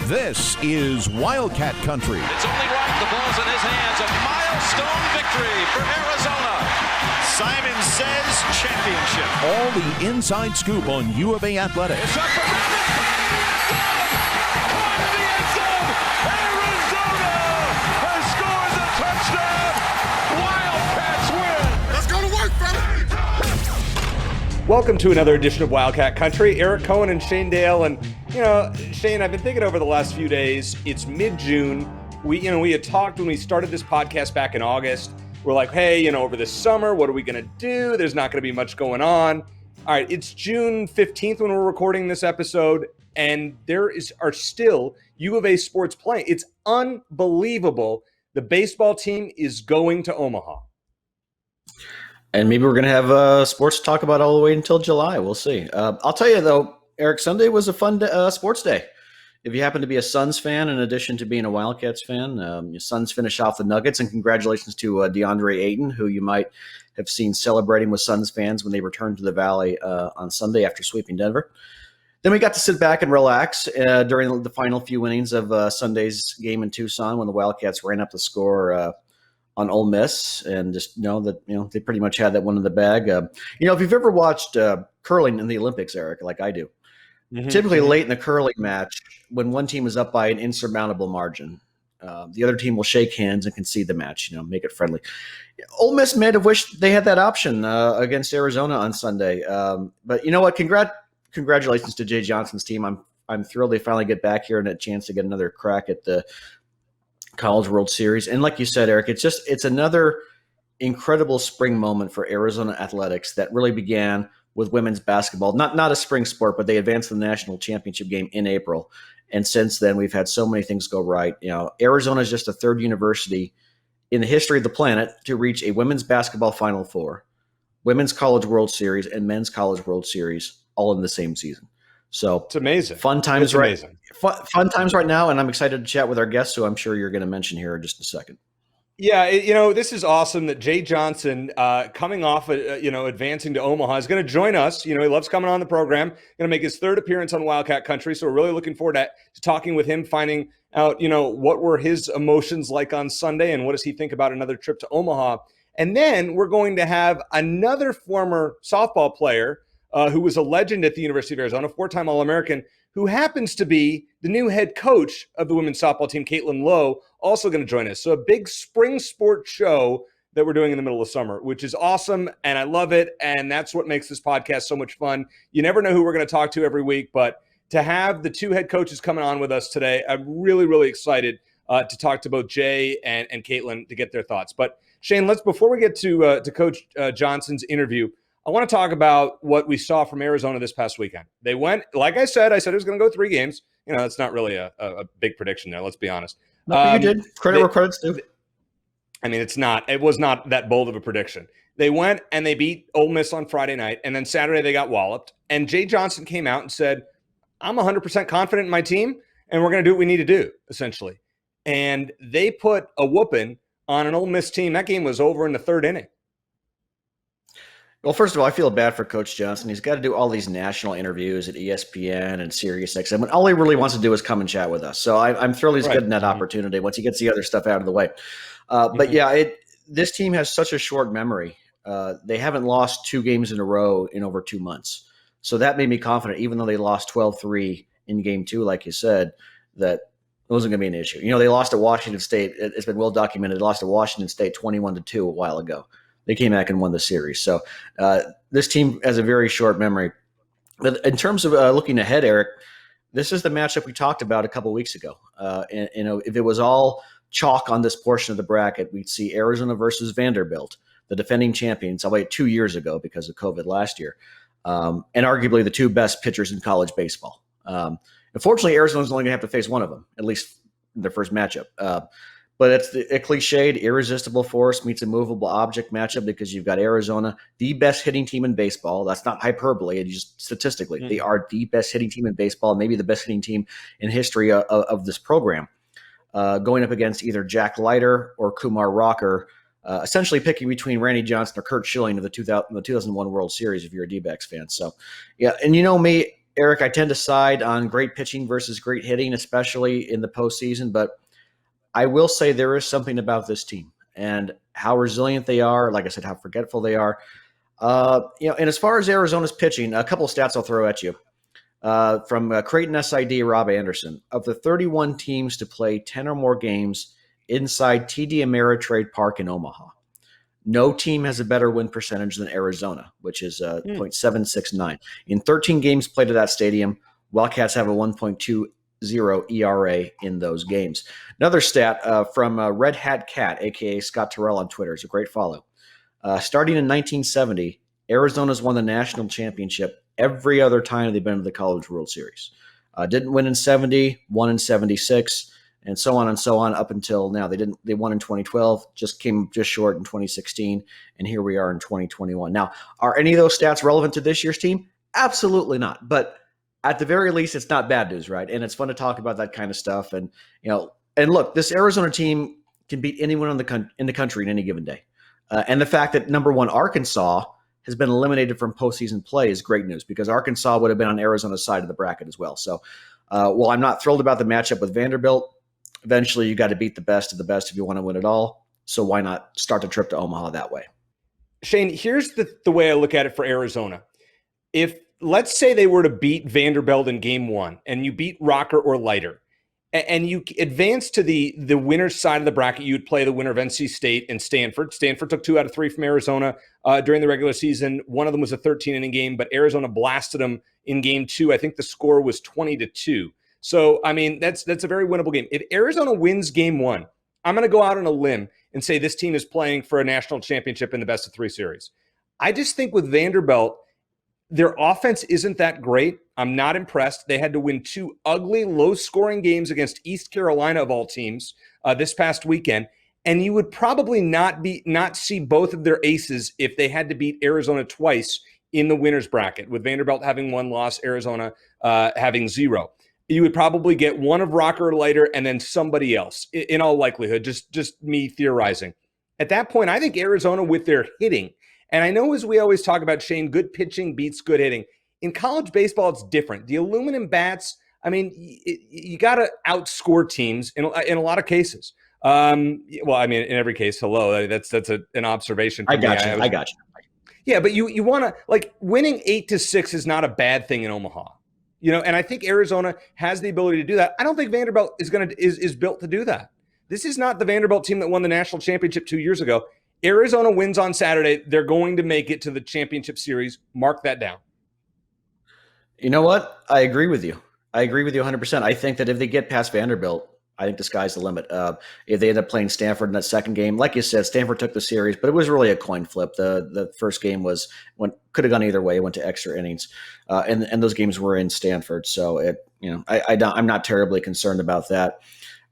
This is Wildcat Country. It's only right. The ball's in his hands. A milestone victory for Arizona. Simon says championship. All the inside scoop on U of A athletics. It's up for the end zone. Arizona has scored the touchdown. Wildcats win. Let's go to work, fella. Welcome to another edition of Wildcat Country. Eric Cohen and Shane Dale. And, Shane, I've been thinking over the last few days, it's mid-June. We had talked when we started this podcast back in August. We're like, hey, over the summer, what are we going to do? There's not going to be much going on. All right, it's June 15th when we're recording this episode, and there are still U of A sports playing. It's unbelievable. The baseball team is going to Omaha. And maybe we're going to have sports to talk about all the way until July. We'll see. I'll tell you, though, Eric, Sunday was a fun sports day. If you happen to be a Suns fan, in addition to being a Wildcats fan, your Suns finish off the Nuggets. And congratulations to DeAndre Ayton, who you might have seen celebrating with Suns fans when they returned to the Valley on Sunday after sweeping Denver. Then we got to sit back and relax during the final few innings of Sunday's game in Tucson when the Wildcats ran up the score on Ole Miss, and just know that they pretty much had that one in the bag. If you've ever watched curling in the Olympics, Eric, like I do, typically late in the curling match, when one team is up by an insurmountable margin, the other team will shake hands and concede the match, make it friendly. Ole Miss may have wished they had that option against Arizona on Sunday. But you know what? Congratulations to Jay Johnson's team. I'm thrilled they finally get back here and a chance to get another crack at the College World Series. And like you said, Eric, it's another incredible spring moment for Arizona athletics that really began with women's basketball. Not a spring sport, but they advanced to the national championship game in April. And since then, we've had so many things go right. Arizona is just the third university in the history of the planet to reach a women's basketball Final Four, women's College World Series, and men's College World Series all in the same season. So it's amazing. Fun times, right? Amazing. Fun times right now, and I'm excited to chat with our guests, who I'm sure you're going to mention here in just a second. Yeah, this is awesome that Jay Johnson, coming off, advancing to Omaha, is going to join us. He loves coming on the program. Going to make his third appearance on Wildcat Country, so we're really looking forward to talking with him, finding out, what were his emotions like on Sunday, and what does he think about another trip to Omaha. And then we're going to have another former softball player who was a legend at the University of Arizona, four-time All-American, who happens to be the new head coach of the women's softball team, Caitlin Lowe, also going to join us. So a big spring sports show that we're doing in the middle of summer, which is awesome, and I love it, and that's what makes this podcast so much fun. You never know who we're going to talk to every week, but to have the two head coaches coming on with us today, I'm really, really excited to talk to both Jay and Caitlin to get their thoughts. But Shane, before we get to Coach Johnson's interview, I want to talk about what we saw from Arizona this past weekend. They went, like I said it was going to go 3 games. That's not really a big prediction there, let's be honest. No, you did. Credit where credit's due. I mean, it was not that bold of a prediction. They went and they beat Ole Miss on Friday night, and then Saturday they got walloped. And Jay Johnson came out and said, I'm 100% confident in my team, and we're going to do what we need to do, essentially. And they put a whooping on an Ole Miss team. That game was over in the 3rd inning. Well, first of all, I feel bad for Coach Johnson. He's got to do all these national interviews at ESPN and SiriusXM, when all he really wants to do is come and chat with us. So I'm thrilled he's getting that opportunity once he gets the other stuff out of the way. But yeah, this team has such a short memory. They haven't lost 2 games in a row in over 2 months. So that made me confident, even though they lost 12-3 in game 2, like you said, that it wasn't going to be an issue. They lost to Washington State. It's been well documented. They lost to Washington State 21-2 a while ago. They came back and won the series. So this team has a very short memory. But in terms of looking ahead, Eric, this is the matchup we talked about a couple weeks ago. If it was all chalk on this portion of the bracket, we'd see Arizona versus Vanderbilt, the defending champions, albeit 2 years ago because of COVID last year, and arguably the 2 best pitchers in college baseball. Unfortunately, Arizona's only going to have to face one of them, at least in their first matchup. But it's a cliched irresistible force meets a movable object matchup because you've got Arizona, the best hitting team in baseball. That's not hyperbole. It's just statistically, they are the best hitting team in baseball, maybe the best hitting team in history of this program, going up against either Jack Leiter or Kumar Rocker, essentially picking between Randy Johnson or Kurt Schilling of the 2001 World Series if you're a D-backs fan. So, yeah, and me, Eric, I tend to side on great pitching versus great hitting, especially in the postseason. But I will say there is something about this team and how resilient they are. Like I said, how forgetful they are. And as far as Arizona's pitching, a couple of stats I'll throw at you. From Creighton SID, Rob Anderson. Of the 31 teams to play 10 or more games inside TD Ameritrade Park in Omaha, no team has a better win percentage than Arizona, which is .769. In 13 games played at that stadium, Wildcats have a 1.20 ERA in those games. Another stat from Red Hat Cat, a.k.a. Scott Terrell on Twitter. It's a great follow. Starting in 1970, Arizona's won the national championship every other time they've been to the College World Series. Didn't win in 70, won in 76, and so on up until now. They won in 2012, came just short in 2016, and here we are in 2021. Now, are any of those stats relevant to this year's team? Absolutely not. But at the very least, it's not bad news, right? And it's fun to talk about that kind of stuff. And look, this Arizona team can beat anyone in the country in any given day. And the fact that number one, Arkansas has been eliminated from postseason play is great news, because Arkansas would have been on Arizona's side of the bracket as well. So while I'm not thrilled about the matchup with Vanderbilt, eventually you got to beat the best of the best if you want to win it all. So why not start the trip to Omaha that way? Shane, here's the way I look at it for Arizona. If, let's say, they were to beat Vanderbilt in game one and you beat Rocker or Leiter, and you advance to the winner's side of the bracket, you would play the winner of NC State and Stanford. Stanford took 2 out of 3 from Arizona during the regular season. One of them was a 13-inning game, but Arizona blasted them in game 2. I think the score was 20-2. So, I mean, that's a very winnable game. If Arizona wins game 1, I'm going to go out on a limb and say this team is playing for a national championship in the best of 3 series. I just think with Vanderbilt, their offense isn't that great. I'm not impressed. They had to win 2 ugly, low-scoring games against East Carolina, of all teams, this past weekend. And you would probably not see both of their aces if they had to beat Arizona twice in the winner's bracket, with Vanderbilt having 1 loss, Arizona having 0. You would probably get one of Rocker or Leiter and then somebody else, in all likelihood, just me theorizing. At that point, I think Arizona, with their hitting, and I know, as we always talk about, Shane, good pitching beats good hitting. In college baseball, it's different. The aluminum bats, I mean, you got to outscore teams in a lot of cases. Well, I mean, in every case, hello, that's an observation. I got you. Yeah, but you want to, like, winning 8-6 is not a bad thing in Omaha. And I think Arizona has the ability to do that. I don't think Vanderbilt is built to do that. This is not the Vanderbilt team that won the national championship 2 years ago. Arizona wins on Saturday. They're going to make it to the championship series. Mark that down. You know what? I agree with you. 100%. I think that if they get past Vanderbilt, I think the sky's the limit. If they end up playing Stanford in that second game, like you said, Stanford took the series, but it was really a coin flip. The first game could have gone either way. It went to extra innings, and those games were in Stanford. So I'm not terribly concerned about that.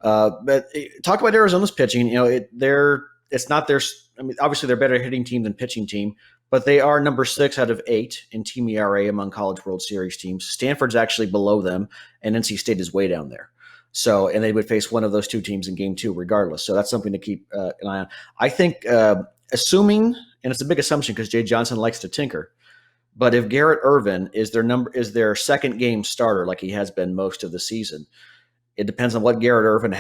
But talk about Arizona's pitching. It's not their. I mean, obviously they're a better hitting team than pitching team, but they are number 6 out of 8 in team ERA among College World Series teams. Stanford's actually below them, and NC State is way down there. So, and they would face one of those 2 teams in game 2 regardless. So that's something to keep an eye on. I think, assuming, and it's a big assumption because Jay Johnson likes to tinker, but if Garrett Irvin is their second game starter, like he has been most of the season, it depends on what Garrett Irvin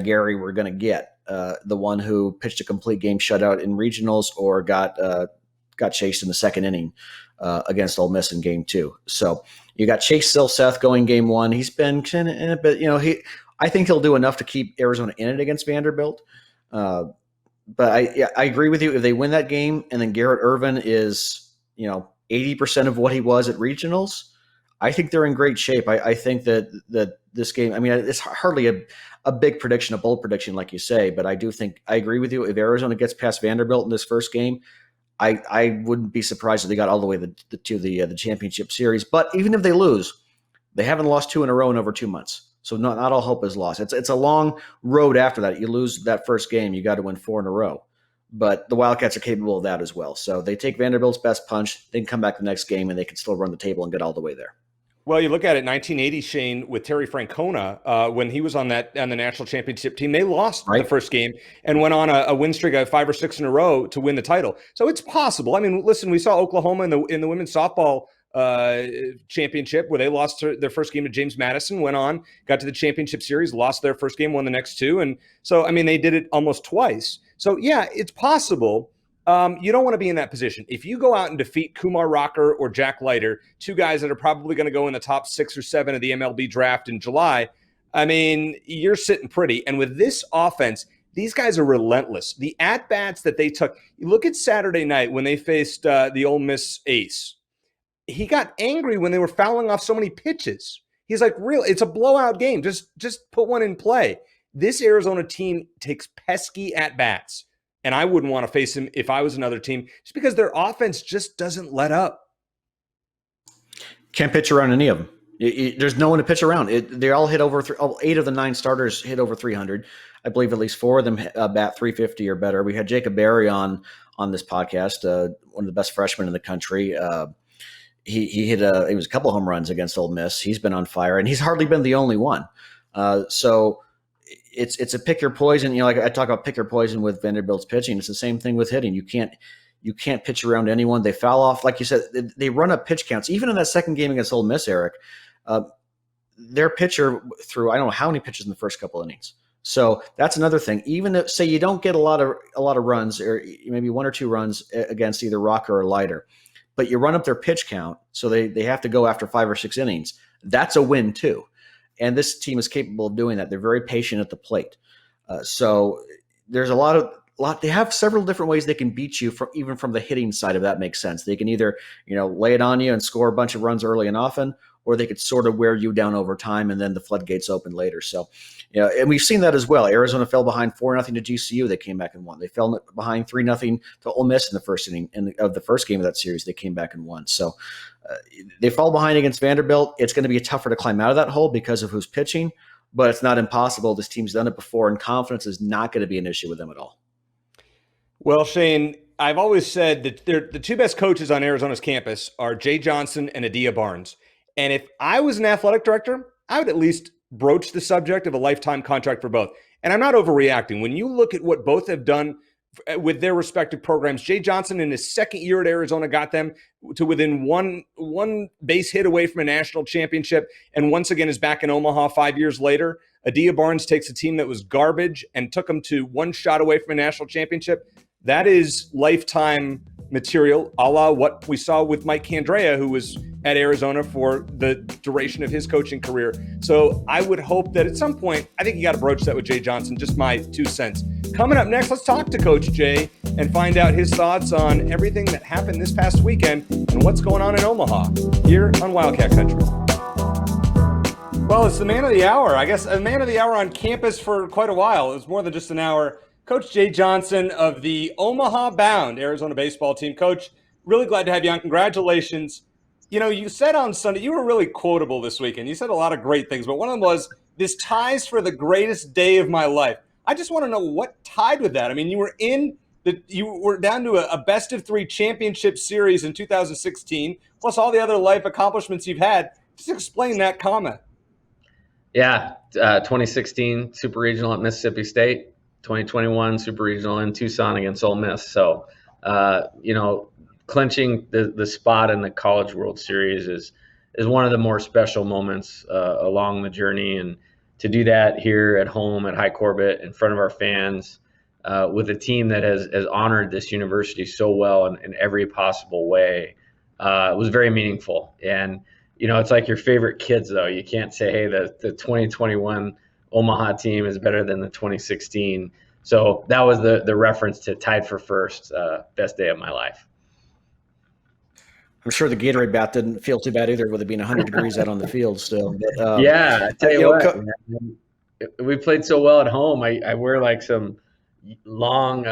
#Gary we're going to get. The one who pitched a complete game shutout in regionals or got chased in the second inning against Ole Miss in game 2. So you got Chase Silseth going game 1. He's been kind of in it, but I think he'll do enough to keep Arizona in it against Vanderbilt. But I agree with you. If they win that game and then Garrett Irvin is 80% of what he was at regionals, I think they're in great shape. I think that this game, I mean, it's hardly a big prediction, a bold prediction, like you say, but I do think I agree with you. If Arizona gets past Vanderbilt in this first game, I wouldn't be surprised if they got all the way to the championship series. But even if they lose, they haven't lost 2 in a row in over 2 months. So not all hope is lost. It's a long road after that. You lose that first game, you got to win 4 in a row. But the Wildcats are capable of that as well. So they take Vanderbilt's best punch, they can come back the next game, and they can still run the table and get all the way there. Well, you look at it, 1980, Shane, with Terry Francona, when he was on the national championship team, they lost the first game and went on a win streak of 5 or 6 in a row to win the title. So it's possible. I mean, listen, we saw Oklahoma in the women's softball championship where they lost their first game to James Madison, went on, got to the championship series, lost their first game, won the next two. And so, I mean, they did it almost twice. So, yeah, it's possible. You don't want to be in that position. If you go out and defeat Kumar Rocker or Jack Leiter, two guys that are probably going to go in the top 6 or 7 of the MLB draft in July, I mean, you're sitting pretty. And with this offense, these guys are relentless. The at-bats that they took, you look at Saturday night when they faced the Ole Miss ace. He got angry when they were fouling off so many pitches. He's like, it's a blowout game. Just put one in play. This Arizona team takes pesky at-bats, and I wouldn't want to face him if I was another team just because their offense just doesn't let up. Can't pitch around any of them. There's no one to pitch around. They all hit over 8 of the 9 starters hit over 300. I believe at least 4 of them bat 350 or better. We had Jacob Berry on this podcast, one of the best freshmen in the country. He was a couple home runs against Ole Miss. He's been on fire, and he's hardly been the only one. So it's a pick your poison. You know, like I talk about pick your poison with Vanderbilt's pitching. It's the same thing with hitting. You can't pitch around anyone. They foul off, like you said. They run up pitch counts. Even in that second game against Ole Miss, Eric, their pitcher threw I don't know how many pitches in the first couple innings. So that's another thing. Even if, say, you don't get a lot of runs, or maybe 1 or 2 runs against either Rocker or Leiter, but you run up their pitch count, so they have to go after 5 or 6 innings. That's a win too. And this team is capable of doing that. They're very patient at the plate. So there's a lot. They have several different ways they can beat you even from the hitting side, if that makes sense. They can either, lay it on you and score a bunch of runs early and often, or they could sort of wear you down over time and then the floodgates open later. So, and we've seen that as well. Arizona fell behind 4-0 to GCU. They came back and won. They fell behind 3-0 to Ole Miss in the first inning of the first game of that series. They came back and won. So they fall behind against Vanderbilt. It's going to be tougher to climb out of that hole because of who's pitching, but it's not impossible. This team's done it before, and confidence is not going to be an issue with them at all. Well, Shane, I've always said that the 2 best coaches on Arizona's campus are Jay Johnson and Adia Barnes. And if I was an athletic director, I would at least broach the subject of a lifetime contract for both. And I'm not overreacting. When you look at what both have done with their respective programs, Jay Johnson in his second year at Arizona got them to within one base hit away from a national championship, and once again is back in Omaha 5 years later. Adia Barnes takes a team that was garbage and took them to 1 shot away from a national championship. That is lifetime material, a la what we saw with Mike Candrea, who was at Arizona for the duration of his coaching career. So I would hope that at some point, I think you got to broach that with Jay Johnson, just my 2 cents. Coming up next, let's talk to Coach Jay and find out his thoughts on everything that happened this past weekend and what's going on in Omaha here on Wildcat Country. Well, it's the man of the hour. I guess a man of the hour on campus for quite a while. It was more than just an hour. Coach Jay Johnson of the Omaha-bound Arizona baseball team. Coach, really glad to have you on. Congratulations. You said on Sunday, you were really quotable this weekend. You said a lot of great things, but one of them was, this ties for the greatest day of my life. I just want to know what tied with that. I mean, you were down to a best of 3 championship series in 2016, plus all the other life accomplishments you've had. Just explain that comment. Yeah, 2016 Super Regional at Mississippi State. 2021 Super Regional in Tucson against Ole Miss. So, clinching the spot in the College World Series is one of the more special moments along the journey. And to do that here at home at High Corbett in front of our fans with a team that has honored this university so well in every possible way was very meaningful. And, it's like your favorite kids, though. You can't say, hey, the 2021 Omaha team is better than the 2016. So that was the reference to tied for first, best day of my life. I'm sure the Gatorade bath didn't feel too bad either with it being 100 degrees out on the field still. But, yeah, I tell you what, we played so well at home. I wear like some long,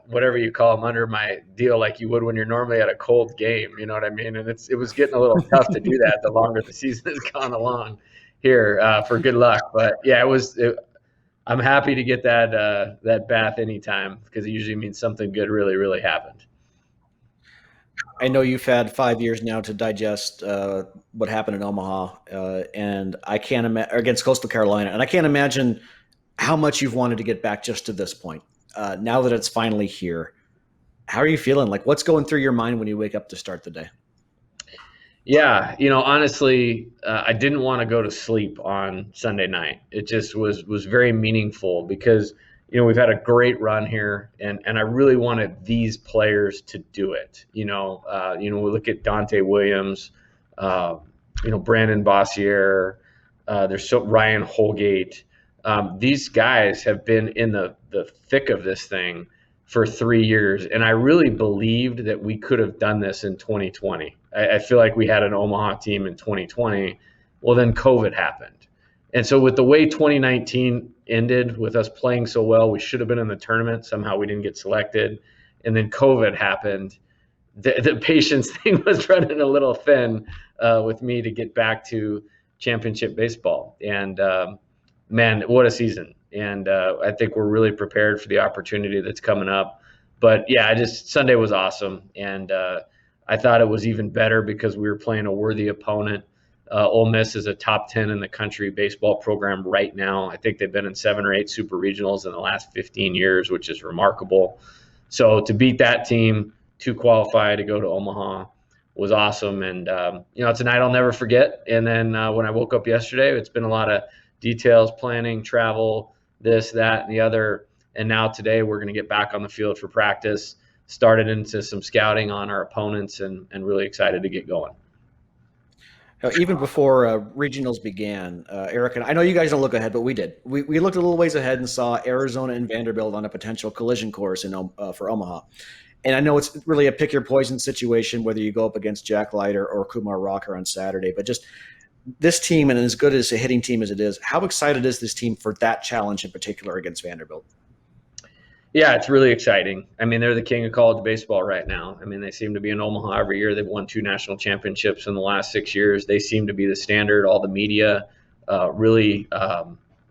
whatever you call them, under my deal, like you would when you're normally at a cold game. You know what I mean? And it was getting a little tough to do that the longer the season has gone along here for good luck. But yeah, I'm happy to get that bath anytime because it usually means something good really, really happened. I know you've had 5 years now to digest what happened in Omaha, and I can't imagine against Coastal Carolina, and I can't imagine how much you've wanted to get back just to this point. Now that it's finally here, how are you feeling? Like, what's going through your mind when you wake up to start the day? Yeah, honestly, I didn't want to go to sleep on Sunday night. It just was very meaningful because we've had a great run here, and I really wanted these players to do it. We look at Dante Williams, uh, Brandon Bossier, there's Ryan Holgate. These guys have been in the thick of this thing for 3 years, and I really believed that we could have done this in 2020. I feel like we had an Omaha team in 2020. Well, then COVID happened. And so with the way 2019 ended, with us playing so well, we should have been in the tournament. Somehow we didn't get selected. And then COVID happened. The patience thing was running a little thin with me to get back to championship baseball. And man, what a season. And I think we're really prepared for the opportunity that's coming up. But yeah, Sunday was awesome. And I thought it was even better because we were playing a worthy opponent. Ole Miss is a top 10 in the country baseball program right now. I think they've been in 7 or 8 super regionals in the last 15 years, which is remarkable. So to beat that team, to qualify to go to Omaha was awesome. And, it's a night I'll never forget. And then when I woke up yesterday, it's been a lot of details, planning, travel, this, that, and the other. And now today we're going to get back on the field for practice, started into some scouting on our opponents, and really excited to get going. Even before regionals began, Eric, and I know you guys don't look ahead, but we did. We looked a little ways ahead and saw Arizona and Vanderbilt on a potential collision course for Omaha. And I know it's really a pick your poison situation, whether you go up against Jack Leiter or Kumar Rocker on Saturday. But just this team, and as good as a hitting team as it is, how excited is this team for that challenge in particular against Vanderbilt? Yeah, it's really exciting. I mean, they're the king of college baseball right now. I mean, they seem to be in Omaha every year. They've won 2 national championships in the last 6 years. They seem to be the standard. All the media really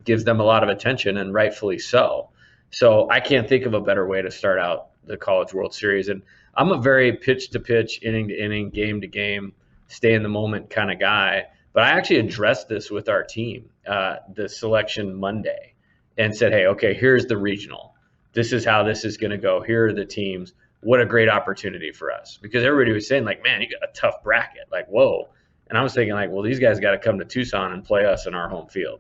gives them a lot of attention, and rightfully so. So I can't think of a better way to start out the College World Series. And I'm a very pitch-to-pitch, inning-to-inning, game-to-game, stay-in-the-moment kind of guy. But I actually addressed this with our team, the selection Monday, and said, hey, okay, here's the regional. This is how this is going to go. Here are the teams. What a great opportunity for us. Because everybody was saying, like, man, you got a tough bracket. Like, whoa. And I was thinking, like, well, these guys got to come to Tucson and play us in our home field.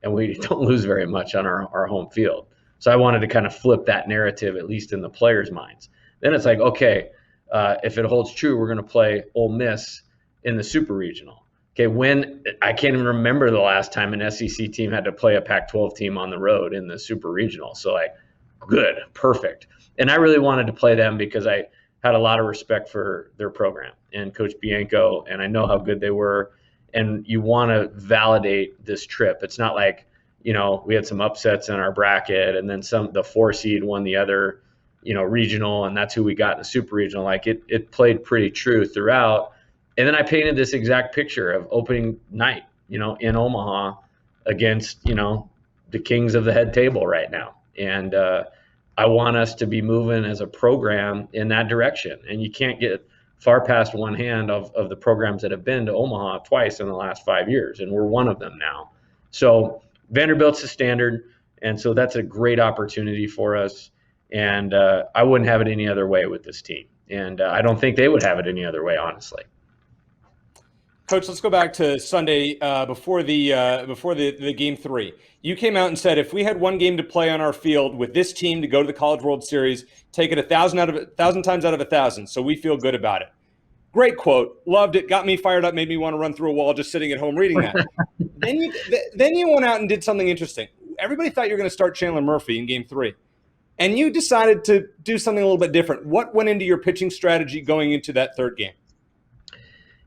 And we don't lose very much on our home field. So I wanted to kind of flip that narrative, at least in the players' minds. Then it's like, okay, if it holds true, we're going to play Ole Miss in the Super Regional. Okay, I can't even remember the last time an SEC team had to play a Pac-12 team on the road in the Super Regional. So, like, good, perfect. And I really wanted to play them because I had a lot of respect for their program and Coach Bianco, and I know how good they were. And you want to validate this trip. It's not like, we had some upsets in our bracket and then the 4 seed won the other, regional, and that's who we got in the Super Regional. Like it played pretty true throughout. And then I painted this exact picture of opening night, in Omaha against, the kings of the head table right now. And I want us to be moving as a program in that direction. And you can't get far past one hand of the programs that have been to Omaha twice in the last 5 years, and we're one of them now. So Vanderbilt's the standard, and so that's a great opportunity for us. And I wouldn't have it any other way with this team. And I don't think they would have it any other way, honestly. Coach, let's go back to Sunday before the game 3. You came out and said if we had one game to play on our field with this team to go to the College World Series, take it 1,000 times out of 1,000. So we feel good about it. Great quote, loved it, got me fired up, made me want to run through a wall just sitting at home reading that. then you went out and did something interesting. Everybody thought you were going to start Chandler Murphy in game 3, and you decided to do something a little bit different. What went into your pitching strategy going into that 3rd game?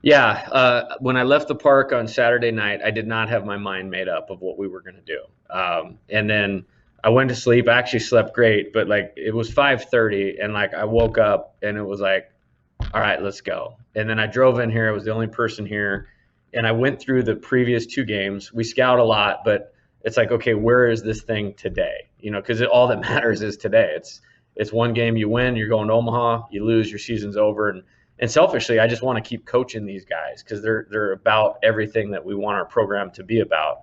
Yeah, when I left the park on Saturday night, I did not have my mind made up of what we were going to do. And then I went to sleep. I actually slept great, but like it was 5:30, and like I woke up and it was like, all right, let's go. And then I drove in here. I was the only person here, and I went through the previous 2 games. We scout a lot, but it's like, okay, where is this thing today? Because all that matters is today. It's one game you win, you're going to Omaha. You lose, your season's over. And selfishly, I just want to keep coaching these guys because they're about everything that we want our program to be about.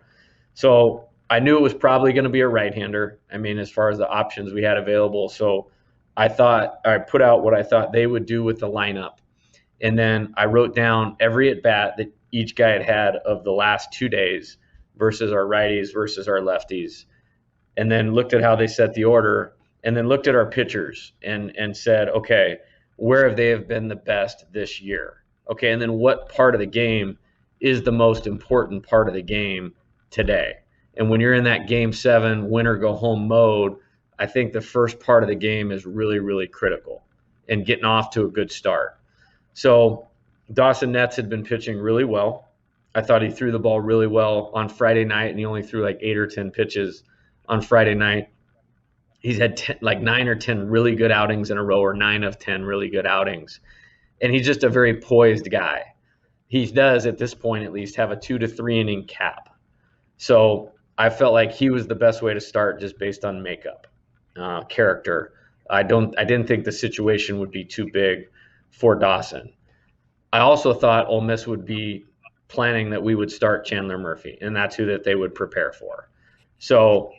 So I knew it was probably going to be a right-hander. I mean, as far as the options we had available. So I put out what I thought they would do with the lineup. And then I wrote down every at bat that each guy had of the last 2 days versus our righties versus our lefties, and then looked at how they set the order, and then looked at our pitchers and said, okay, where have they been the best this year? Okay, and then what part of the game is the most important part of the game today? And when you're in that game 7 win or go home mode, I think the first part of the game is really, really critical and getting off to a good start. So Dawson Netz had been pitching really well. I thought he threw the ball really well on Friday night, and he only threw like 8 or 10 pitches on Friday night. He's had 9 or 10 really good outings in a row, or 9 of 10 really good outings. And he's just a very poised guy. He does, at this point at least, have a 2 to 3 inning cap. So I felt like he was the best way to start, just based on makeup, character. I didn't think the situation would be too big for Dawson. I also thought Ole Miss would be planning that we would start Chandler Murphy, and that's who that they would prepare for. So,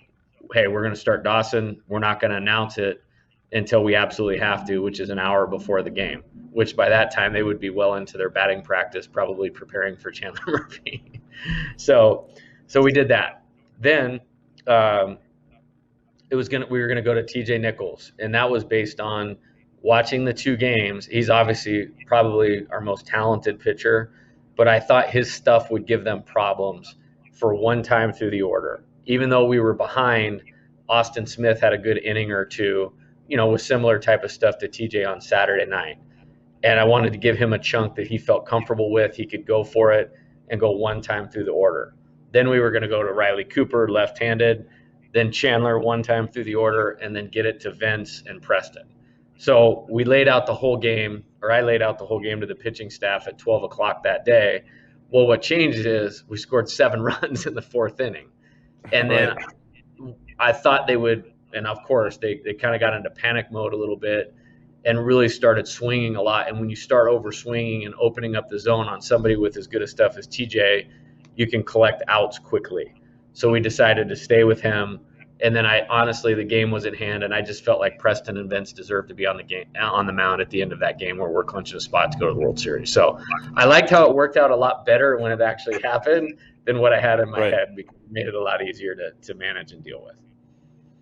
hey, we're going to start Dawson. We're not going to announce it until we absolutely have to, which is an hour before the game, which by that time they would be well into their batting practice, probably preparing for Chandler Murphy. So we did that. Then we were going to go to TJ Nichols, and that was based on watching the 2 games. He's obviously probably our most talented pitcher, but I thought his stuff would give them problems for one time through the order. Even though we were behind, Austin Smith had a good inning or 2, with similar type of stuff to TJ on Saturday night. And I wanted to give him a chunk that he felt comfortable with. He could go for it and go one time through the order. Then we were going to go to Riley Cooper, left-handed, then Chandler one time through the order, and then get it to Vince and Preston. So we laid out the whole game, or I laid out the whole game to the pitching staff at 12 o'clock that day. Well, what changed is we scored 7 runs in the 4th inning. And then I thought they would, and of course they kind of got into panic mode a little bit and really started swinging a lot. And when you start over swinging and opening up the zone on somebody with as good a stuff as TJ, you can collect outs quickly. So we decided to stay with him. And then honestly, the game was in hand, and I just felt like Preston and Vince deserved to be on the mound at the end of that game, where we're clinching a spot to go to the World Series. So I liked how it worked out a lot better when it actually happened than what I had in my head, because it made it a lot easier to manage and deal with.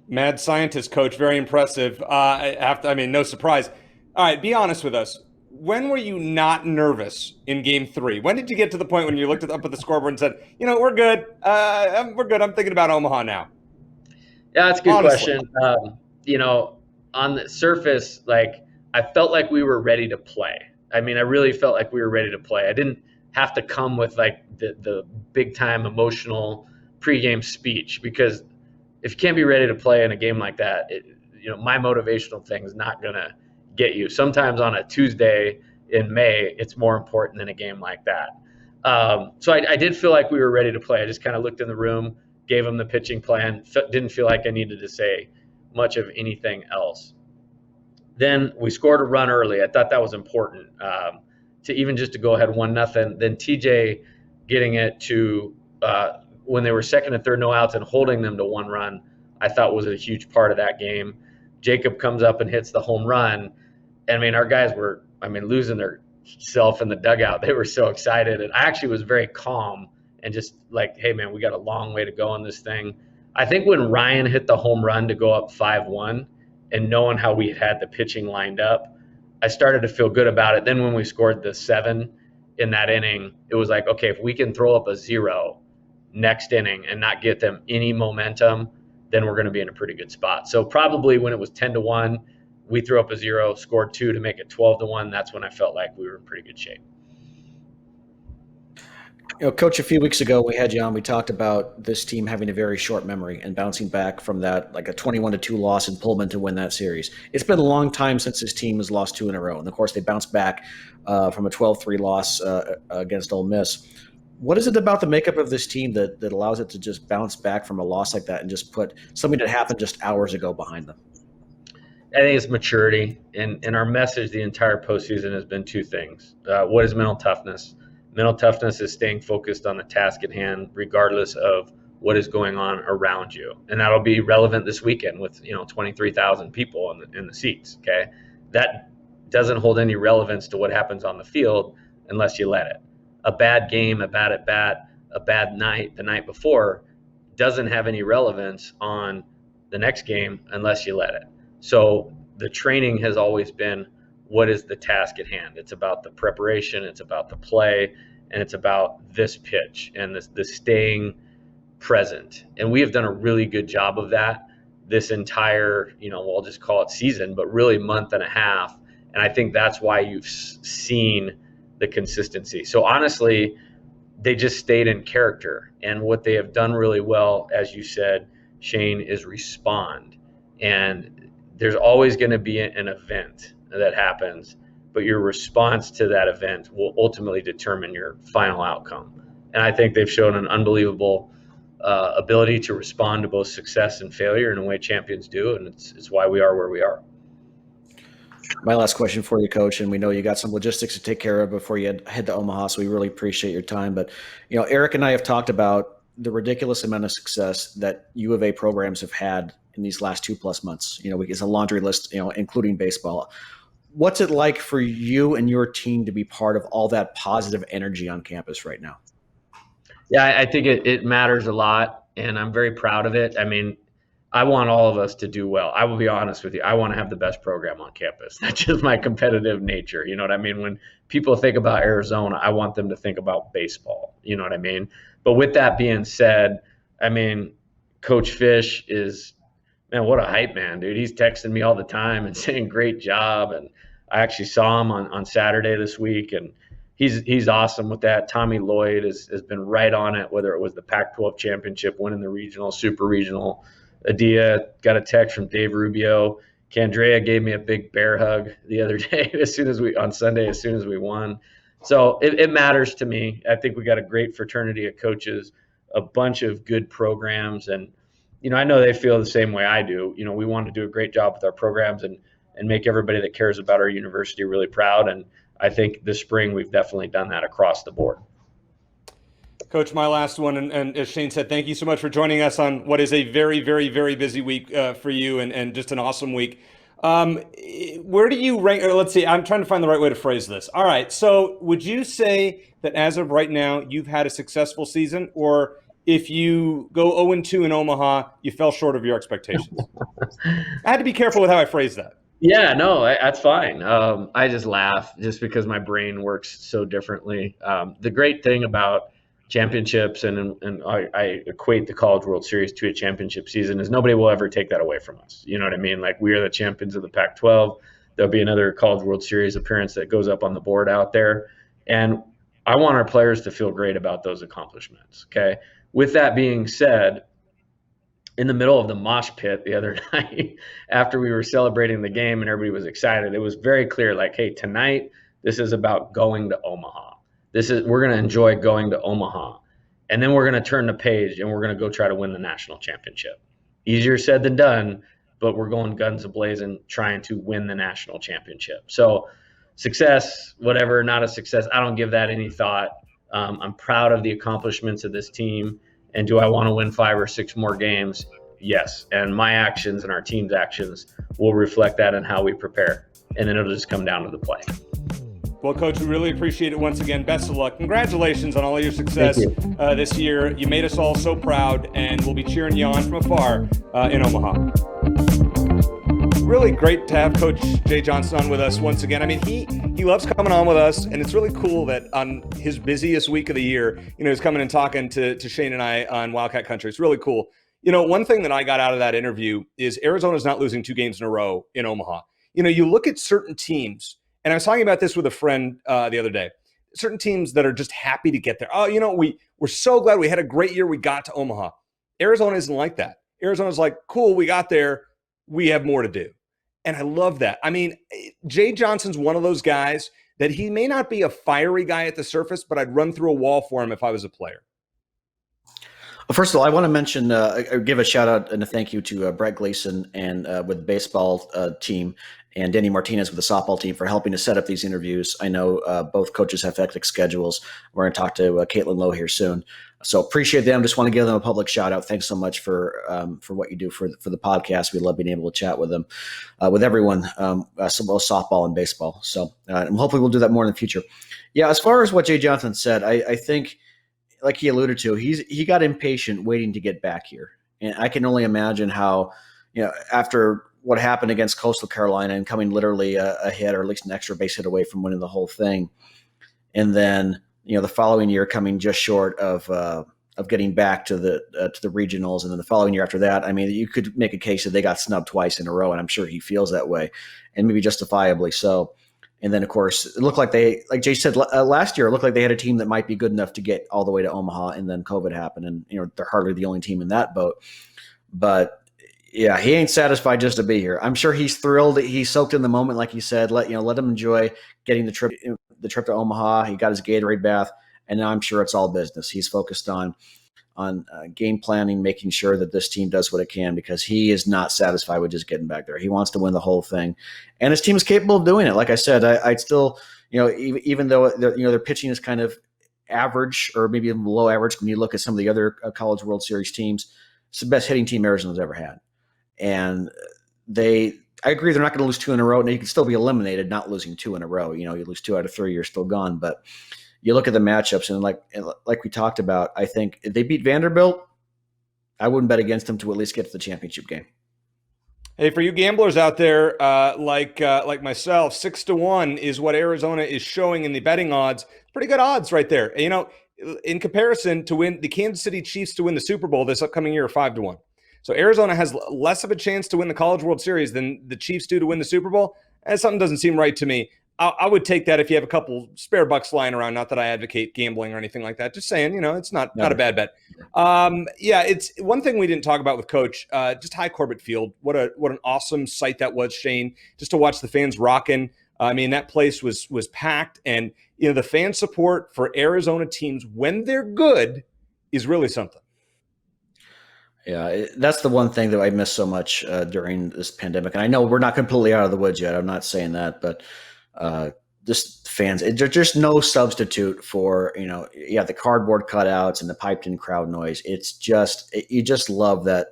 Mad scientist, coach. Very impressive. No surprise. All right, be honest with us. When were you not nervous in Game 3? When did you get to the point when you looked up at the scoreboard and said, we're good. We're good. I'm thinking about Omaha now. Yeah, that's a good question. On the surface, I felt like we were ready to play. I really felt like we were ready to play. I didn't have to come with the big time emotional pregame speech, because if you can't be ready to play in a game like that, my motivational thing is not going to get you. Sometimes on a Tuesday in May, it's more important than a game like that. So I did feel like we were ready to play. I just kind of looked in the room, gave them the pitching plan, didn't feel like I needed to say much of anything else. Then we scored a run early. I thought that was important, to even just to go ahead 1-0. Then TJ getting it to when they were 2nd and 3rd, no outs, and holding them to 1 run, I thought was a huge part of that game. Jacob comes up and hits the home run. Our guys were, losing their self in the dugout. They were so excited. And I actually was very calm and just like, hey, man, we got a long way to go on this thing. I think when Ryan hit the home run to go up 5-1 and knowing how we had the pitching lined up, I started to feel good about it. Then when we scored the 7 in that inning, it was like, okay, if we can throw up a 0 next inning and not get them any momentum, then we're going to be in a pretty good spot. So probably when it was 10-1, we threw up a 0, scored 2 to make it 12-1. That's when I felt like we were in pretty good shape. Coach, a few weeks ago we had you on. We talked about this team having a very short memory and bouncing back from that, like a 21-2 loss in Pullman to win that series. It's been a long time since this team has lost 2 in a row, and of course they bounced back from a 12-3 loss against Ole Miss. What is it about the makeup of this team that allows it to just bounce back from a loss like that and just put something that happened just hours ago behind them? I think it's maturity, and our message the entire postseason has been 2 things. What is mental toughness? Mental toughness is staying focused on the task at hand, regardless of what is going on around you. And that'll be relevant this weekend with 23,000 people in the seats. Okay, that doesn't hold any relevance to what happens on the field unless you let it. A bad game, a bad at bat, a bad night the night before doesn't have any relevance on the next game unless you let it. So the training has always been, what is the task at hand? It's about the preparation, it's about the play, and it's about this pitch and the staying present. And we have done a really good job of that this entire, we'll just call it season, but really month and a half. And I think that's why you've seen the consistency. So honestly, they just stayed in character. And what they have done really well, as you said, Shane, is respond. And there's always going to be an event that happens, but your response to that event will ultimately determine your final outcome. And I think they've shown an unbelievable ability to respond to both success and failure in a way champions do. And it's why we are where we are. My last question for you, Coach, and we know you got some logistics to take care of before you head to Omaha, so we really appreciate your time. But, Eric and I have talked about the ridiculous amount of success that U of A programs have had in these last 2+ months. It's a laundry list, including baseball. What's it like for you and your team to be part of all that positive energy on campus right now? Yeah, I think it matters a lot, and I'm very proud of it. I mean, I want all of us to do well. I will be honest with you. I want to have the best program on campus. That's just my competitive nature. You know what I mean? When people think about Arizona, I want them to think about baseball. You know what I mean? But with that being said, I mean, Coach Fish is, man, what a hype man, dude. He's texting me all the time and saying great job. And I actually saw him on Saturday this week, and he's awesome with that. Tommy Lloyd has been right on it, whether it was the Pac-12 championship, winning the regional, super regional. Adia got a text from Dave Rubio. Candrea gave me a big bear hug the other day on Sunday, as soon as we won. So it matters to me. I think we got a great fraternity of coaches, a bunch of good programs. And, I know they feel the same way I do. We want to do a great job with our programs and make everybody that cares about our university really proud. And I think this spring we've definitely done that across the board. Coach, my last one, and as Shane said, thank you so much for joining us on what is a very, very, very busy week for you and just an awesome week. Where do you rank, or let's see, I'm trying to find the right way to phrase this. All right, so would you say that as of right now, you've had a successful season, or if you go 0-2 in Omaha, you fell short of your expectations? I had to be careful with how I phrase that. Yeah, no, that's fine. I just laugh just because my brain works so differently. The great thing about championships, and I equate the College World Series to a championship season, is nobody will ever take that away from us. You know what I mean? Like, we are the champions of the Pac-12. There'll be another College World Series appearance that goes up on the board out there. And I want our players to feel great about those accomplishments, okay? With that being said, in the middle of the mosh pit the other night, after we were celebrating the game and everybody was excited, it was very clear, like, hey, tonight, this is about going to Omaha. We're going to enjoy going to Omaha. And then we're going to turn the page and we're going to go try to win the national championship. Easier said than done, but we're going guns a-blazing trying to win the national championship. So success, whatever, not a success, I don't give that any thought. I'm proud of the accomplishments of this team. And do I want to win 5 or 6 more games? Yes. And my actions and our team's actions will reflect that in how we prepare. And then it'll just come down to the play. Well, Coach, we really appreciate it once again. Best of luck. Congratulations on all your success this year. You made us all so proud, and we'll be cheering you on from afar in Omaha. Really great to have Coach Jay Johnson on with us once again. I mean, he loves coming on with us, and it's really cool that on his busiest week of the year, he's coming and talking to Shane and I on Wildcat Country. It's really cool. One thing that I got out of that interview is Arizona's not losing 2 games in a row in Omaha. You look at certain teams, and I was talking about this with a friend the other day, certain teams that are just happy to get there. Oh, we're so glad we had a great year. We got to Omaha. Arizona isn't like that. Arizona's like, cool, we got there. We have more to do. And I love that. I mean, Jay Johnson's one of those guys that he may not be a fiery guy at the surface, but I'd run through a wall for him if I was a player. Well, first of all, I want to mention, give a shout out and a thank you to Brett Gleason and with the baseball team, and Danny Martinez with the softball team for helping to set up these interviews. I know both coaches have hectic schedules. We're going to talk to Caitlin Lowe here soon. So appreciate them. Just want to give them a public shout out. Thanks so much for what you do for the podcast. We love being able to chat with them, with everyone, both softball and baseball. So and hopefully we'll do that more in the future. Yeah, as far as what Jay Johnson said, I think, like he alluded to, he got impatient waiting to get back here, and I can only imagine how, after what happened against Coastal Carolina and coming literally a hit or at least an extra base hit away from winning the whole thing, and then the following year coming just short of getting back to the regionals, and then the following year after that, I mean, you could make a case that they got snubbed twice in a row, and I'm sure he feels that way, and maybe justifiably so. And then, of course, it looked like like Jay said, last year, it looked like they had a team that might be good enough to get all the way to Omaha, and then COVID happened, and they're hardly the only team in that boat. But yeah, he ain't satisfied just to be here. I'm sure he's thrilled. He's soaked in the moment, like he said. Let him enjoy getting the trip to Omaha. He got his Gatorade bath, and now I'm sure it's all business. He's focused on game planning, making sure that this team does what it can, because he is not satisfied with just getting back there. He wants to win the whole thing, and his team is capable of doing it. Like I said, I'd still, even though their pitching is kind of average or maybe even below average when you look at some of the other College World Series teams, it's the best hitting team Arizona's ever had. And I agree they're not going to lose 2 in a row. Now you can still be eliminated not losing 2 in a row. You lose 2 out of 3, you're still gone. But you look at the matchups, and like we talked about, I think if they beat Vanderbilt, I wouldn't bet against them to at least get to the championship game. Hey, for you gamblers out there, like myself, 6-1 is what Arizona is showing in the betting odds. Pretty good odds right there. In comparison to win the Kansas City Chiefs to win the Super Bowl this upcoming year, 5-1. So Arizona has less of a chance to win the College World Series than the Chiefs do to win the Super Bowl. And something doesn't seem right to me. I would take that if you have a couple spare bucks lying around. Not that I advocate gambling or anything like that. Just saying, it's not a bad bet. It's one thing we didn't talk about with Coach. Just High Corbett Field. What an awesome sight that was, Shane. Just to watch the fans rocking. I mean, that place was packed, and the fan support for Arizona teams when they're good is really something. Yeah, that's the one thing that I miss so much during this pandemic. And I know we're not completely out of the woods yet. I'm not saying that, but just fans, there's just no substitute for, the cardboard cutouts and the piped-in crowd noise. It's just, you just love that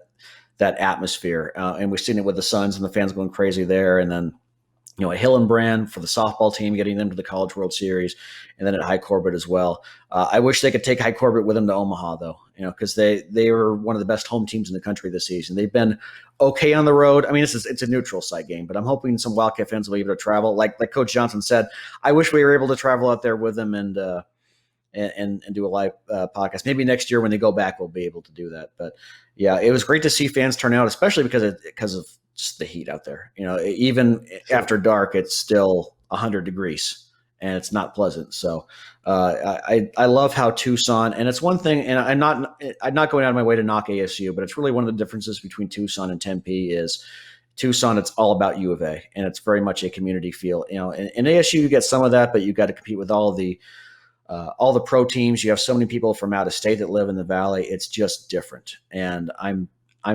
atmosphere. And we've seen it with the Suns and the fans going crazy there. And then, at Hillenbrand for the softball team, getting them to the College World Series, and then at High Corbett as well. I wish they could take High Corbett with them to Omaha, though, because they were one of the best home teams in the country this season. They've been okay on the road. I mean, it's a neutral site game, but I'm hoping some Wildcat fans will be able to travel. Like Coach Johnson said, I wish we were able to travel out there with them and do a live podcast. Maybe next year when they go back, we'll be able to do that. But yeah, it was great to see fans turn out, especially because of just the heat out there. Even after dark, it's still 100 degrees and it's not pleasant. So I love how Tucson, and it's one thing, and I'm not going out of my way to knock ASU, but it's really one of the differences between Tucson and Tempe is Tucson, it's all about U of A, and it's very much a community feel. In ASU, you get some of that, but you got to compete with all the pro teams. You have so many people from out of state that live in the Valley. It's just different. And I'm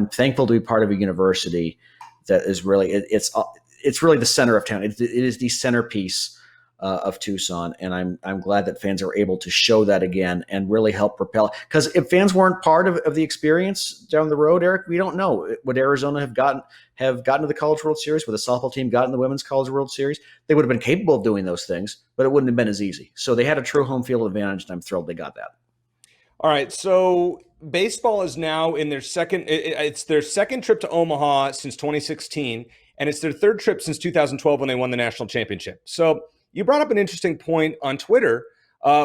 thankful to be part of a university that is really, it's really the center of town. It is the centerpiece of Tucson. And I'm glad that fans are able to show that again and really help propel. Because if fans weren't part of the experience down the road, Eric, we don't know. Would Arizona have gotten to the College World Series? Would the softball team gotten the Women's College World Series? They would have been capable of doing those things, but it wouldn't have been as easy. So they had a true home field advantage, and I'm thrilled they got that. All right, so baseball is now in their it's their second trip to Omaha since 2016, and it's their third trip since 2012 when they won the national championship. So you brought up an interesting point on Twitter,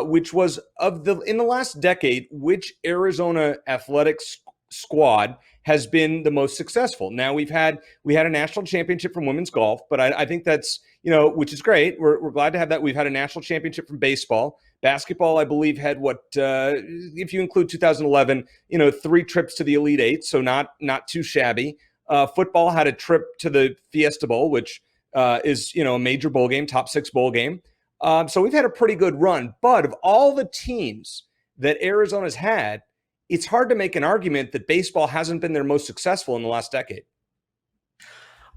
which was in the last decade, which Arizona athletics squad has been the most successful. Now we had a national championship from women's golf, but I think that's, which is great. We're glad to have that. We've had a national championship from baseball. Basketball, I believe, had if you include 2011, 3 trips to the Elite Eight, so not too shabby. Football had a trip to the Fiesta Bowl, which is a major bowl game, top 6 bowl game. So we've had a pretty good run. But of all the teams that Arizona's had, it's hard to make an argument that baseball hasn't been their most successful in the last decade.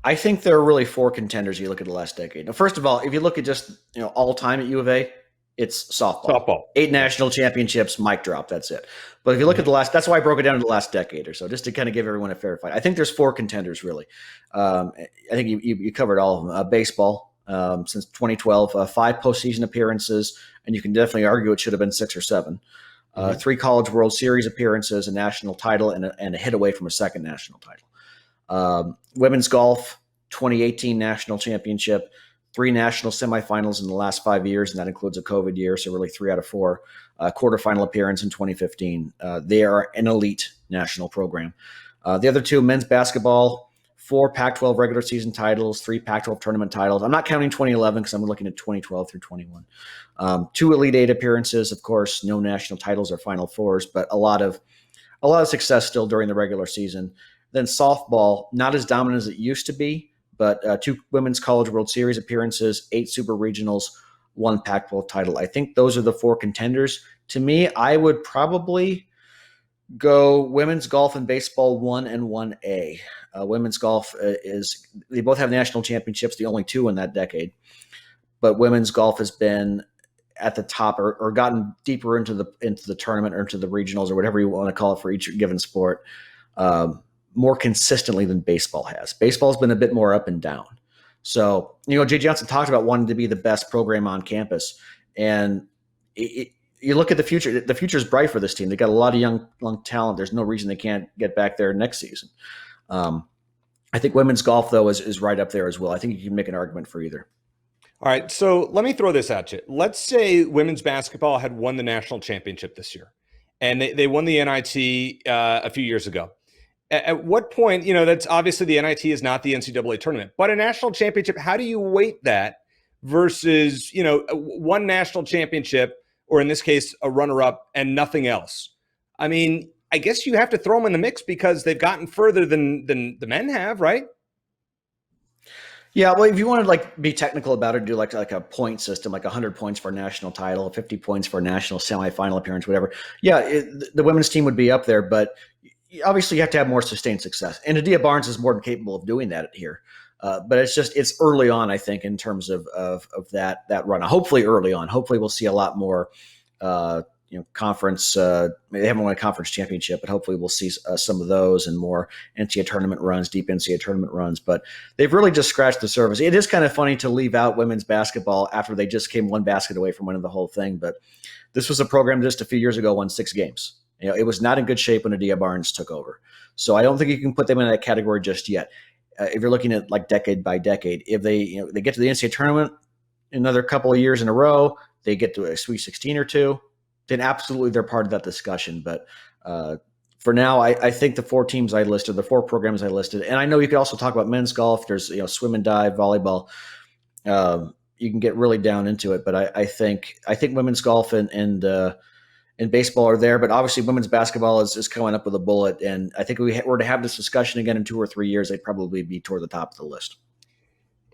I think there are really 4 contenders you look at the last decade. Now, first of all, if you look at just all time at U of A, It's softball. Softball. 8 national championships, mic drop. That's it. But if you look at that's why I broke it down to the last decade or so, just to kind of give everyone a fair fight. I think there's 4 contenders, really. I think you covered all of them. Baseball, since 2012, 5 postseason appearances, and you can definitely argue it should have been 6 or 7. 3 College World Series appearances, a national title, and a hit away from a second national title. Women's golf, 2018 national championship, 3 national semifinals in the last 5 years, and that includes a COVID year, so really 3 out of 4. Quarterfinal appearance in 2015. They are an elite national program. The other 2, men's basketball, 4 Pac-12 regular season titles, 3 Pac-12 tournament titles. I'm not counting 2011 because I'm looking at 2012 through 21. 2 Elite 8 appearances, of course, no national titles or Final Fours, but a lot of success still during the regular season. Then softball, not as dominant as it used to be, but 2 Women's College World Series appearances, 8 Super Regionals, 1 Pac-12 title. I think those are the 4 contenders. To me, I would probably go women's golf and baseball 1 and 1A. Women's golf they both have national championships, the only 2 in that decade. But women's golf has been at the top or gotten deeper into the tournament or into the regionals or whatever you want to call it for each given sport more consistently than baseball has. Baseball's been a bit more up and down. So, Jay Johnson talked about wanting to be the best program on campus. And you look at the future. The future is bright for this team. They got a lot of young talent. There's no reason they can't get back there next season. I think women's golf, though, is right up there as well. I think you can make an argument for either. All right, so let me throw this at you. Let's say women's basketball had won the national championship this year, and they won the NIT a few years ago. At what point, that's obviously the NIT is not the NCAA tournament, but a national championship, how do you weight that versus, one national championship, or in this case, a runner-up and nothing else? I mean, I guess you have to throw them in the mix because they've gotten further than the men have, right? Yeah, well, if you want to be technical about it, do like a point system, like 100 points for a national title, 50 points for a national semifinal appearance, whatever. Yeah, the women's team would be up there, but obviously you have to have more sustained success. And Adia Barnes is more than capable of doing that here. But it's early on, I think, in terms of that run. Hopefully early on. Hopefully we'll see a lot more conference. They haven't won a conference championship, but hopefully we'll see some of those and more NCAA tournament runs, deep NCAA tournament runs. But they've really just scratched the surface. It is kind of funny to leave out women's basketball after they just came 1 basket away from winning the whole thing. But this was a program just a few years ago won 6 games. It was not in good shape when Adia Barnes took over. So I don't think you can put them in that category just yet. If you're looking at decade by decade, if they they get to the NCAA tournament another couple of years in a row, they get to a Sweet 16 or 2, then absolutely they're part of that discussion. But for now, I think the 4 teams I listed, the 4 programs I listed, and I know you could also talk about men's golf. There's swim and dive, volleyball. You can get really down into it, but I think women's golf and baseball are there, but obviously women's basketball is coming up with a bullet. And I think if we were to have this discussion again in 2 or 3 years, they'd probably be toward the top of the list.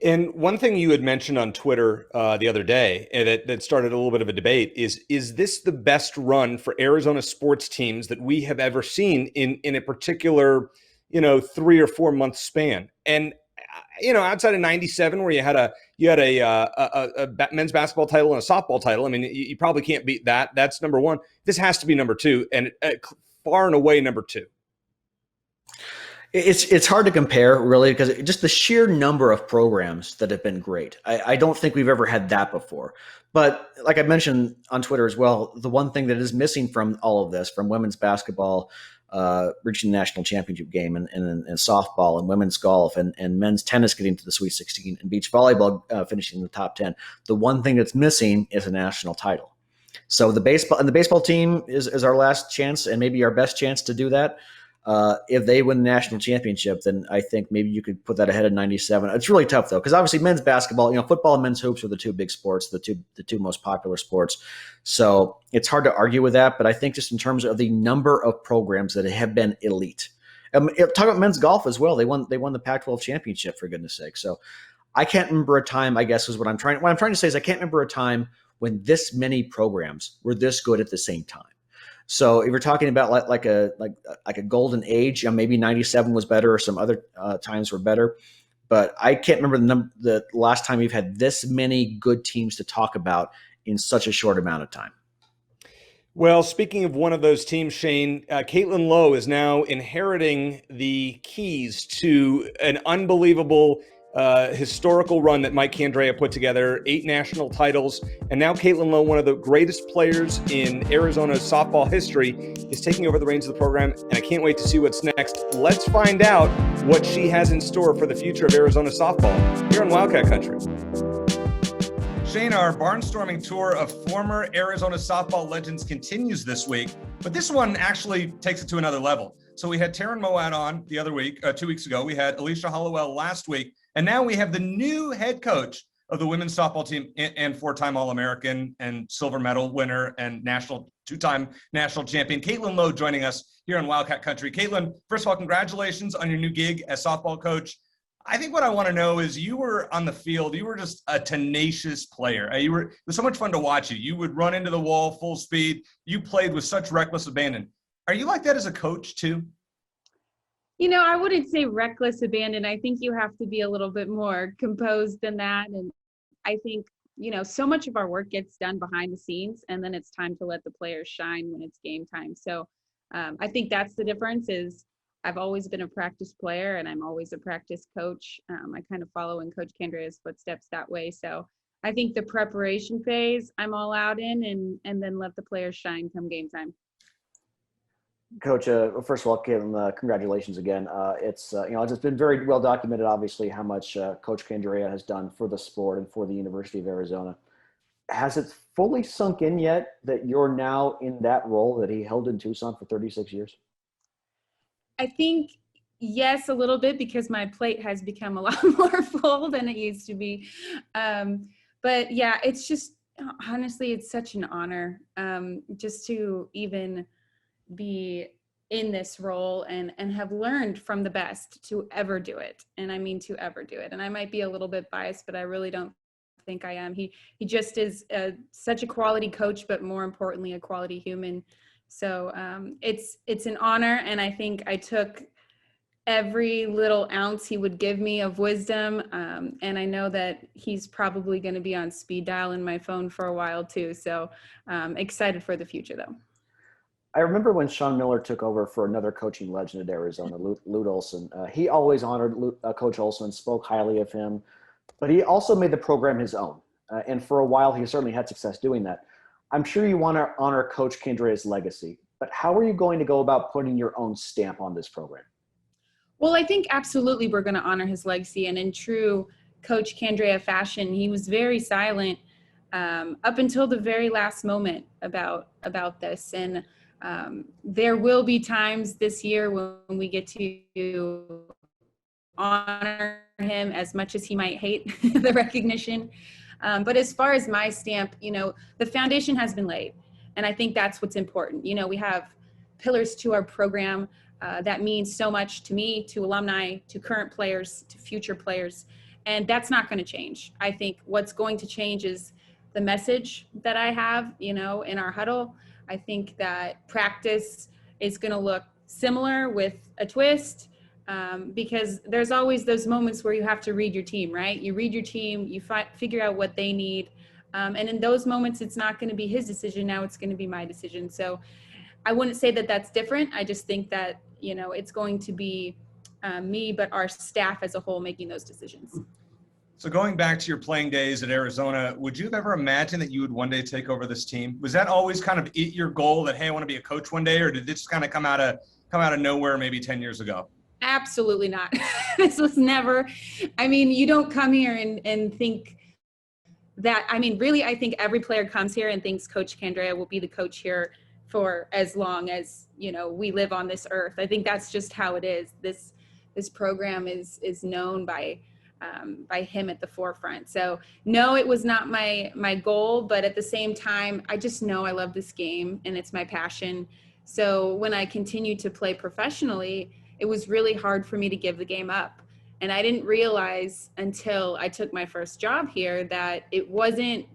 And one thing you had mentioned on Twitter the other day that started a little bit of a debate is this the best run for Arizona sports teams that we have ever seen in a particular, 3 or 4 month span? And outside of '97, where you had a men's basketball title and a softball title, I mean, you probably can't beat that. That's number 1. This has to be number 2, and far and away number 2. It's hard to compare, really, because just the sheer number of programs that have been great. I don't think we've ever had that before. But like I mentioned on Twitter as well, the one thing that is missing from all of this, from women's basketball reaching the national championship game and softball and women's golf and men's tennis getting to the Sweet 16 and beach volleyball finishing in the top 10. The one thing that's missing is a national title. So the baseball team is our last chance and maybe our best chance to do that. If they win the national championship, then I think maybe you could put that ahead of '97. It's really tough though, because obviously men's basketball, football and men's hoops are the 2 big sports, the two most popular sports. So it's hard to argue with that. But I think just in terms of the number of programs that have been elite, talk about men's golf as well. They won the Pac-12 championship, for goodness sake. So I can't remember a time. I guess is what I'm trying to say is I can't remember a time when this many programs were this good at the same time. So if you're talking about like a golden age, maybe '97 was better, or some other times were better, but I can't remember the last time we've had this many good teams to talk about in such a short amount of time. Well, speaking of one of those teams, Shane, Caitlin Lowe is now inheriting the keys to an unbelievable historical run that Mike Candrea put together, 8 national titles. And now Caitlin Lowe, one of the greatest players in Arizona softball history, is taking over the reins of the program. And I can't wait to see what's next. Let's find out what she has in store for the future of Arizona softball here in Wildcat Country. Shane, our barnstorming tour of former Arizona softball legends continues this week, but this one actually takes it to another level. So we had Taryn Moat on the other week, 2 weeks ago. We had Alicia Hollowell last week, and now we have the new head coach of the women's softball team and 4-time All-American and silver medal winner and 2-time national champion, Caitlin Lowe, joining us here on Wildcat Country. Caitlin, first of all, congratulations on your new gig as softball coach. I think what I want to know is you were on the field. You were just a tenacious player. It was so much fun to watch you. You would run into the wall full speed. You played with such reckless abandon. Are you like that as a coach too? You know, I wouldn't say reckless abandon. I think you have to be a little bit more composed than that. And I think, you know, so much of our work gets done behind the scenes, and then it's time to let the players shine when it's game time. So I think that's the difference. Is I've always been a practice player, and I'm always a practice coach. I kind of follow in Coach Candrea's footsteps that way. So I think the preparation phase I'm all out in, and then let the players shine come game time. Coach, first of all, Caitlin, congratulations again. It's been very well documented, obviously, how much Coach Candrea has done for the sport and for the University of Arizona. Has it fully sunk in yet that you're now in that role that he held in Tucson for 36 years? I think, yes, a little bit, because my plate has become a lot more full than it used to be. But yeah, it's just, honestly, it's such an honor just to even be in this role and have learned from the best to ever do it. And I mean, to ever do it. And I might be a little bit biased, but I really don't think I am. He just is such a quality coach, but more importantly, a quality human. So it's an honor, and I think I took every little ounce he would give me of wisdom, and I know that he's probably going to be on speed dial in my phone for a while too. So excited for the future, though. I remember when Sean Miller took over for another coaching legend at Arizona, Lute Olson. He always honored Coach Olson, spoke highly of him, but he also made the program his own, and for a while he certainly had success doing that. I'm sure you want to honor Coach Candrea's legacy, but how are you going to go about putting your own stamp on this program? Well, I think absolutely we're going to honor his legacy. And in true Coach Candrea fashion, he was very silent up until the very last moment about this. And there will be times this year when we get to honor him as much as he might hate the recognition. But as far as my stamp, you know, the foundation has been laid. And I think that's what's important. You know, we have pillars to our program that means so much to me, to alumni, to current players, to future players. And that's not going to change. I think what's going to change is the message that I have, you know, in our huddle. I think that practice is going to look similar with a twist. Because there's always those moments where you have to read your team, right? You read your team, you figure out what they need. And in those moments, it's not going to be his decision. Now it's going to be my decision. So I wouldn't say that that's different. I just think that, you know, it's going to be me, but our staff as a whole making those decisions. So going back to your playing days at Arizona, would you have ever imagined that you would one day take over this team? Was that always kind of your goal that, hey, I want to be a coach one day, or did this kind of come out of nowhere maybe 10 years ago? Absolutely not. This was never, I mean, you don't come here and think that, I mean, really, I think every player comes here and thinks Coach Candrea will be the coach here for as long as, you know, we live on this earth. I think that's just how it is. This program is known by him at the forefront. So no, it was not my goal, but at the same time, I just know I love this game and it's my passion. So when I continued to play professionally, it was really hard for me to give the game up. And I didn't realize until I took my first job here that it wasn't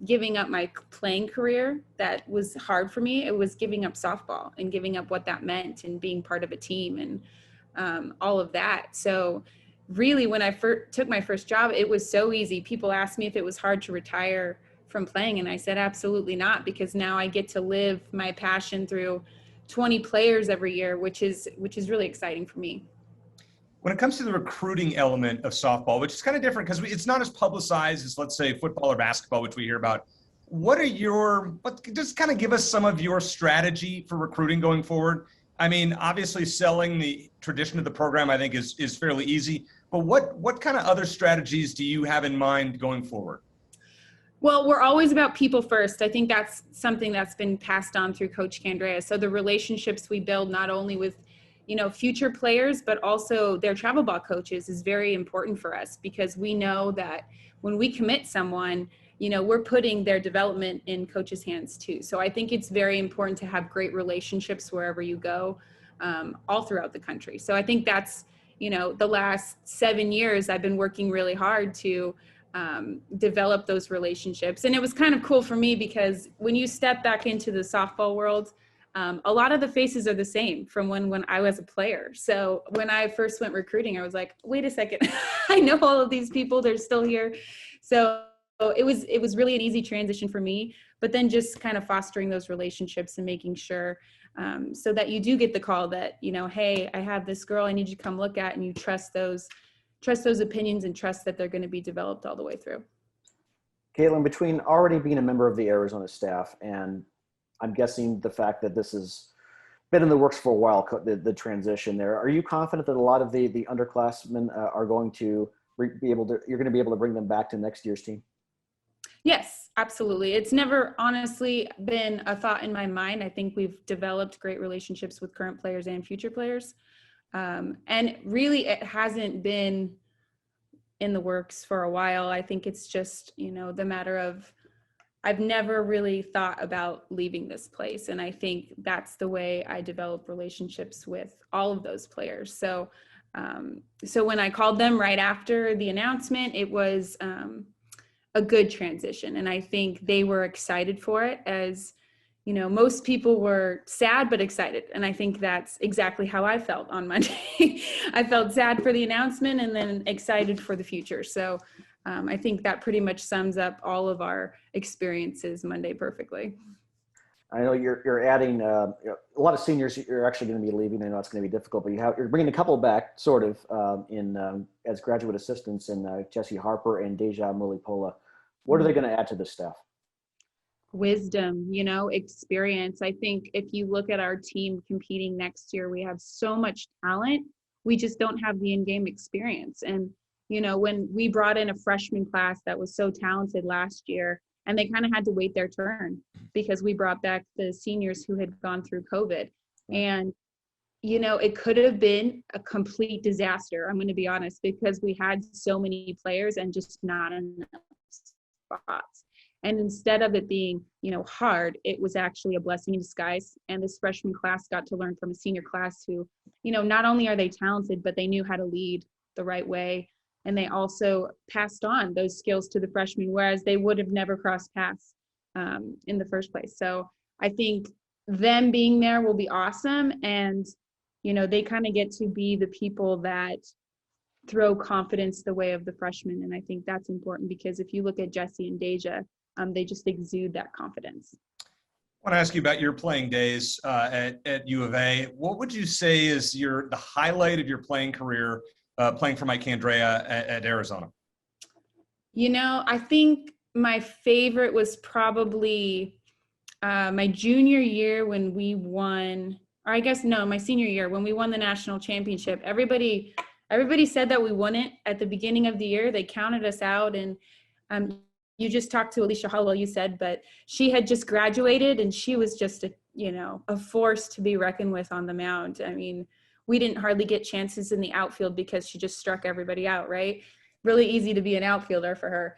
giving up my playing career that was hard for me. It was giving up softball and giving up what that meant and being part of a team and all of that. So really, when I took my first job, it was so easy. People asked me if it was hard to retire from playing? And I said, absolutely not, because now I get to live my passion through 20 players every year, which is really exciting for me. When it comes to the recruiting element of softball, which is kind of different because it's not as publicized as, let's say, football or basketball, which we hear about. Just kind of give us some of your strategy for recruiting going forward? I mean, obviously selling the tradition of the program, I think is fairly easy, but what kind of other strategies do you have in mind going forward? Well, we're always about people first. I think that's something that's been passed on through Coach Candrea. So the relationships we build not only with, future players, but also their travel ball coaches is very important for us, because we know that when we commit someone, we're putting their development in coaches' hands too. So I think it's very important to have great relationships wherever you go, all throughout the country. So I think that's, the last 7 years I've been working really hard to develop those relationships. And it was kind of cool for me because when you step back into the softball world, a lot of the faces are the same from when I was a player. So when I first went recruiting, I was like, wait a second, I know all of these people, they're still here. So it was really an easy transition for me, but then just kind of fostering those relationships and making sure so that you do get the call that, hey, I have this girl I need you to come look at, and you trust those opinions and trust that they're going to be developed all the way through. Caitlin, between already being a member of the Arizona staff and I'm guessing the fact that this has been in the works for a while, the transition there, are you confident that a lot of the underclassmen are going to you're going to be able to bring them back to next year's team? Yes, absolutely. It's never honestly been a thought in my mind. I think we've developed great relationships with current players and future players. And really, it hasn't been in the works for a while. I think it's just, the matter of, I've never really thought about leaving this place. And I think that's the way I develop relationships with all of those players. So when I called them right after the announcement, it was a good transition. And I think they were excited for it, as, most people were sad but excited. And I think that's exactly how I felt on Monday. I felt sad for the announcement and then excited for the future. So I think that pretty much sums up all of our experiences Monday perfectly. I know you're adding a lot of seniors. You're actually going to be leaving. I know it's going to be difficult, but you're bringing a couple back, sort of, as graduate assistants, in Jesse Harper and Deja Mulipola. What are they going to add to the staff? Wisdom, experience. I think if you look at our team competing next year, we have so much talent. We just don't have the in-game experience. And when we brought in a freshman class that was so talented last year, and they kind of had to wait their turn because we brought back the seniors who had gone through COVID. And, it could have been a complete disaster, I'm going to be honest, because we had so many players and just not enough spots. And instead of it being, hard, it was actually a blessing in disguise. And this freshman class got to learn from a senior class who, not only are they talented, but they knew how to lead the right way. And they also passed on those skills to the freshmen, whereas they would have never crossed paths in the first place. So I think them being there will be awesome. And, they kind of get to be the people that throw confidence the way of the freshmen. And I think that's important, because if you look at Jesse and Deja, they just exude that confidence. I want to ask you about your playing days at U of A. What would you say is the highlight of your playing career, playing for Mike Candrea at Arizona? I think my favorite was probably my junior year when we won, or I guess no, my senior year when we won the national championship. Everybody said that we won it at the beginning of the year. They counted us out, and you just talked to Alicia Hull, you said, but she had just graduated, and she was just a force to be reckoned with on the mound. I mean, we didn't hardly get chances in the outfield because she just struck everybody out, right? Really easy to be an outfielder for her.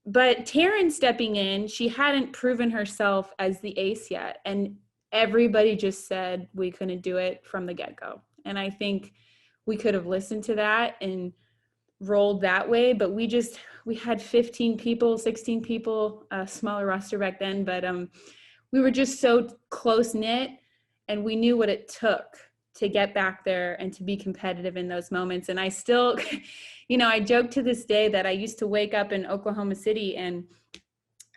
But Taryn stepping in, she hadn't proven herself as the ace yet. And everybody just said we couldn't do it from the get-go. And I think we could have listened to that and rolled that way, but we had 15 people, 16 people, a smaller roster back then, but we were just so close-knit, and we knew what it took to get back there and to be competitive in those moments. And I still, I joke to this day that I used to wake up in Oklahoma City and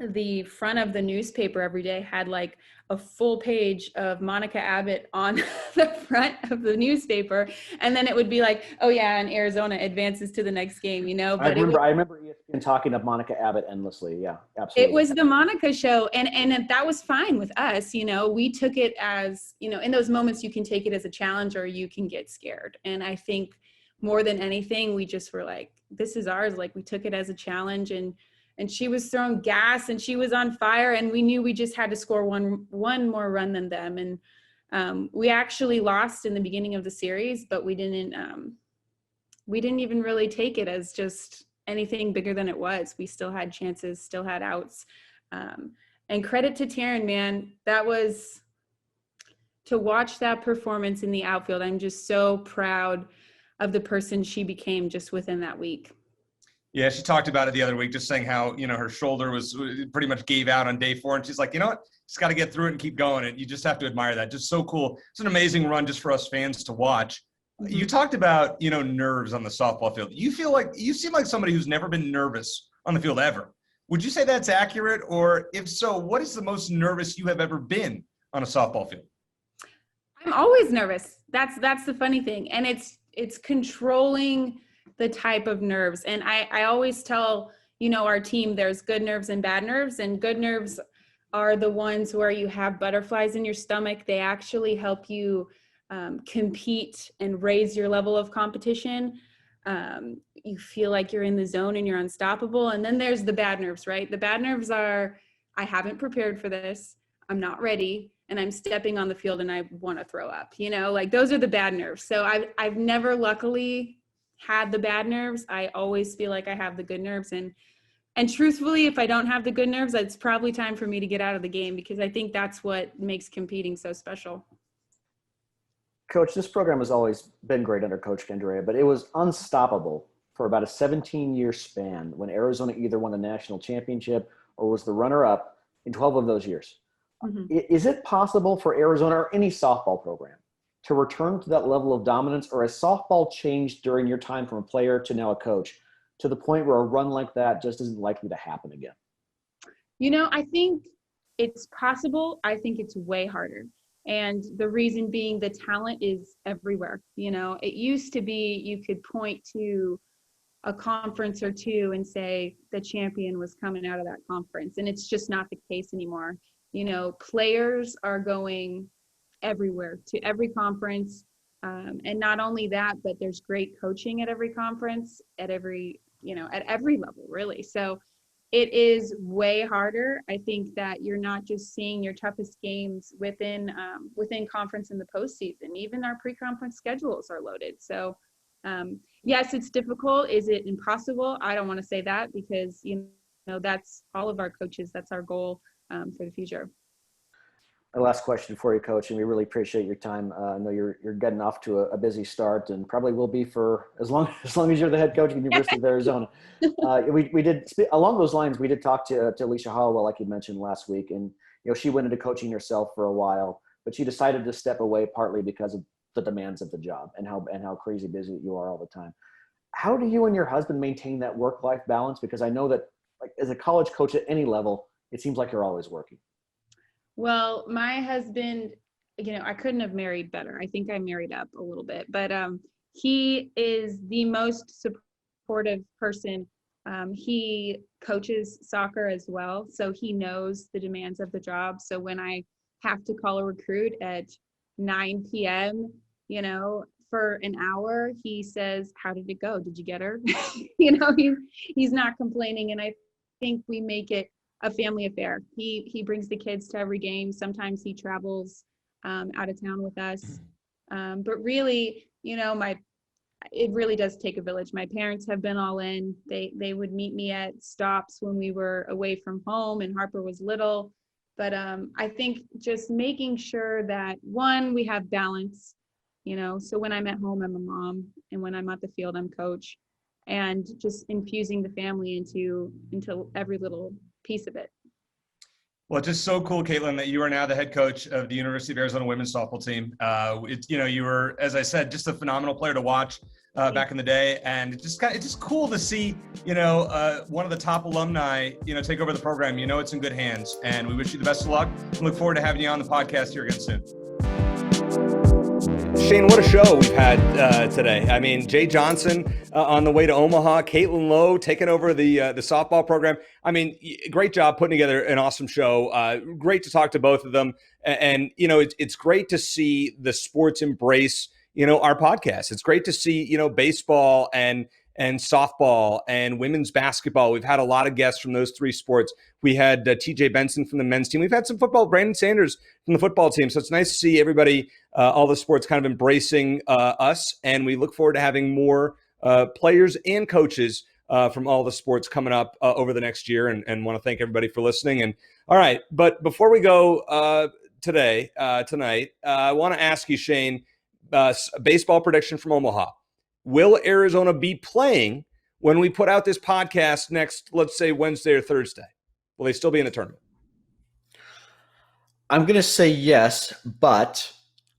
the front of the newspaper every day had like a full page of Monica Abbott on the front of the newspaper. And then it would be like, oh yeah, and Arizona advances to the next game, you know, but I remember ESPN talking of Monica Abbott endlessly. Yeah, absolutely. It was the Monica show. And that was fine with us. You know, we took it as, you know, in those moments you can take it as a challenge or you can get scared. And I think more than anything, we just were like, this is ours. Like we took it as a challenge, and she was throwing gas and she was on fire, and we knew we just had to score one more run than them. And we actually lost in the beginning of the series, but we didn't even really take it as just anything bigger than it was. We still had chances, still had outs. And credit to Taryn, man, that was, to watch that performance in the outfield. I'm just so proud of the person she became just within that week. Yeah, she talked about it the other week, just saying how, you know, her shoulder was pretty much gave out on day 4. And she's like, you know what, just got to get through it and keep going. And you just have to admire that. Just so cool. It's an amazing run just for us fans to watch. Mm-hmm. You talked about, you know, nerves on the softball field. You seem like somebody who's never been nervous on the field ever. Would you say that's accurate? Or if so, what is the most nervous you have ever been on a softball field? I'm always nervous. That's the funny thing. And it's controlling the type of nerves. And I always tell, you know, our team, there's good nerves and bad nerves, and good nerves are the ones where you have butterflies in your stomach. They actually help you compete and raise your level of competition. You feel like you're in the zone and you're unstoppable. And then there's the bad nerves, right? The bad nerves are, I haven't prepared for this. I'm not ready. And I'm stepping on the field and I want to throw up, you know, like those are the bad nerves. So I've never luckily had the bad nerves. I always feel like I have the good nerves. And truthfully, if I don't have the good nerves, it's probably time for me to get out of the game, because I think that's what makes competing so special. Coach, this program has always been great under Coach Candrea, but it was unstoppable for about a 17-year span when Arizona either won the national championship or was the runner-up in 12 of those years. Mm-hmm. Is it possible for Arizona or any softball program to return to that level of dominance, or has softball changed during your time from a player to now a coach to the point where a run like that just isn't likely to happen again? You know, I think it's possible. I think it's way harder. And the reason being, the talent is everywhere. You know, it used to be you could point to a conference or two and say the champion was coming out of that conference. And it's just not the case anymore. You know, players are going everywhere, to every conference. And not only that, but there's great coaching at every conference, at every level, really. So it is way harder. I think that you're not just seeing your toughest games within conference in the postseason. Even our pre-conference schedules are loaded. So yes, it's difficult. Is it impossible? I don't want to say that, because, you know, that's all of our coaches. That's our goal for the future. A last question for you, Coach, and we really appreciate your time. I know you're getting off to a busy start, and probably will be for as long as you're the head coach at the University of Arizona. We did, along those lines, we did talk to Alicia Hollowell, like you mentioned last week, and you know, she went into coaching herself for a while, but she decided to step away partly because of the demands of the job and how crazy busy you are all the time. How do you and your husband maintain that work-life balance? Because I know that, like, as a college coach at any level, it seems like you're always working. Well, my husband, you know, I couldn't have married better. I think I married up a little bit, but he is the most supportive person. He coaches soccer as well, so he knows the demands of the job. So when I have to call a recruit at 9 p.m., you know, for an hour, he says, "How did it go? Did you get her?" You know, he's not complaining, and I think we make it a family affair. He brings the kids to every game. Sometimes he travels out of town with us. But really, you know, it really does take a village. My parents have been all in. They would meet me at stops when we were away from home and Harper was little. But I think just making sure that, one, we have balance, you know, so when I'm at home, I'm a mom, and when I'm at the field, I'm coach, and just infusing the family into every little piece of it. Well, it's just so cool, Caitlin, that you are now the head coach of the University of Arizona women's softball team. You know, you were, as I said, just a phenomenal player to watch. back in the day, and it's just cool to see, one of the top alumni, take over the program. It's in good hands, and we wish you the best of luck. We look forward to having you on the podcast here again soon. Shane, what a show we've had today. I mean, Jay Johnson on the way to Omaha, Caitlin Lowe taking over the softball program. I mean, great job putting together an awesome show. Great to talk to both of them. And it's great to see the sports embrace, our podcast. It's great to see, baseball and softball and women's basketball. We've had a lot of guests from those three sports. We had TJ Benson from the men's team. We've had some football, Brandon Sanders from the football team. So it's nice to see everybody, all the sports kind of embracing us. And we look forward to having more players and coaches from all the sports coming up over the next year, and want to thank everybody for listening. And all right, but before we go tonight, I want to ask you, Shane, a baseball prediction from Omaha. Will Arizona be playing when we put out this podcast next, let's say Wednesday or Thursday? Will they still be in the tournament? I'm going to say yes, but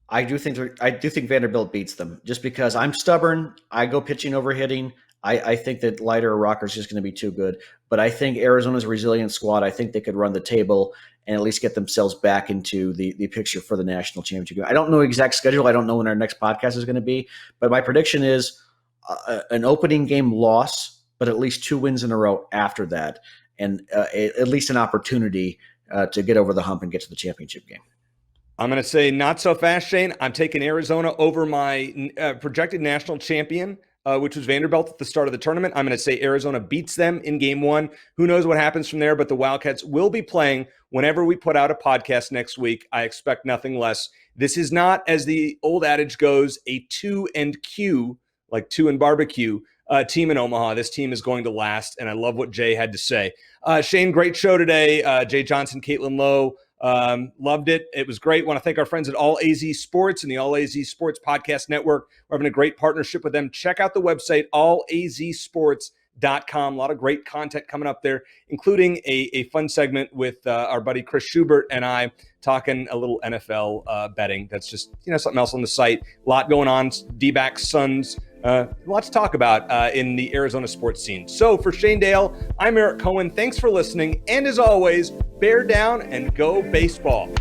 I do think Vanderbilt beats them just because I'm stubborn. I go pitching over hitting. I think that Leiter or Rocker is just going to be too good. But I think Arizona's a resilient squad. I think they could run the table and at least get themselves back into the picture for the national championship. I don't know the exact schedule. I don't know when our next podcast is going to be. But my prediction is an opening game loss, but at least 2 wins in a row after that. And at least an opportunity to get over the hump and get to the championship game. I'm going to say not so fast, Shane. I'm taking Arizona over my projected national champion, which was Vanderbilt at the start of the tournament. I'm going to say Arizona beats them in game 1. Who knows what happens from there, but the Wildcats will be playing whenever we put out a podcast next week. I expect nothing less. This is not, as the old adage goes, a 2 and Q, like 2 and barbecue team in Omaha. This team is going to last, and I love what Jay had to say. Shane, great show today. Jay Johnson, Caitlin Lowe, loved it. It was great. Want to thank our friends at All AZ Sports and the All AZ Sports Podcast Network. We're having a great partnership with them. Check out the website, allazsports.com. A lot of great content coming up there, including a fun segment with our buddy Chris Schubert and I talking a little NFL betting. That's just, something else on the site. A lot going on. D-backs, Suns, lots to talk about in the Arizona sports scene. So for Shane Dale, I'm Eric Cohen. Thanks for listening. And as always, bear down and go baseball.